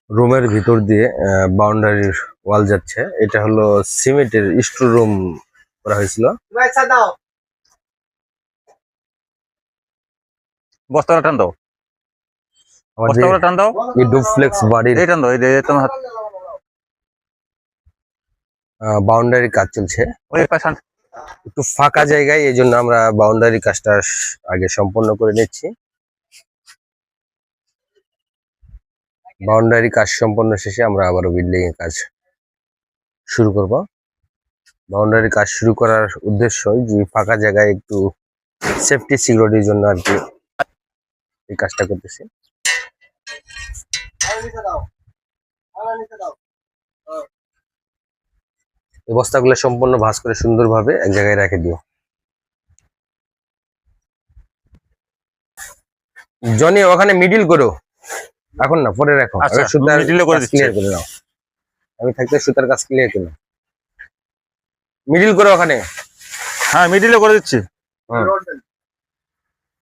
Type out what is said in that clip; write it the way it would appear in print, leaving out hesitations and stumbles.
রুমের ভিতর দিয়ে বাউন্ডারির ওয়াল যাচ্ছে। এটা হলো সিমেন্টের স্টোর রুম করা হয়েছিল। বস্তাটা টান দাও, আমাদের বস্তাটা টান দাও, এই ডুপ্লেক্স বাড়ির এই টান দাও, এই যে তোমার হাত বাউন্ডারি কাজ চলছে। ওই পাশান। একটু ফাঁকা জায়গায়, এই জন্য আমরা বাউন্ডারি কাজটা আগে সম্পন্ন করে নিচ্ছি। বাউন্ডারি কাজ সম্পন্ন শেষে আমরা আবারও বিল্ডিং এর কাজ শুরু করব। বাউন্ডারি কাজ শুরু করার উদ্দেশ্য যে ফাঁকা জায়গায় একটু সেফটি সিকিউরিটির জন্য আর কি এই কাজটা করতেছি। এই বস্তাগুলো সম্পূর্ণ ভাঁজ করে সুন্দরভাবে এক জায়গায় রেখে দিও। জনি ওখানে মিডিল করো, এখন না পরে রাখো। আচ্ছা, সুতার মিডিলে করে দিচ্ছি। ক্লিয়ার করে নাও, আমি থাকতে সুতার কাজ ক্লিয়ার করে নাও। মিডিল করো ওখানে। হ্যাঁ, মিডিলে করে দিচ্ছি।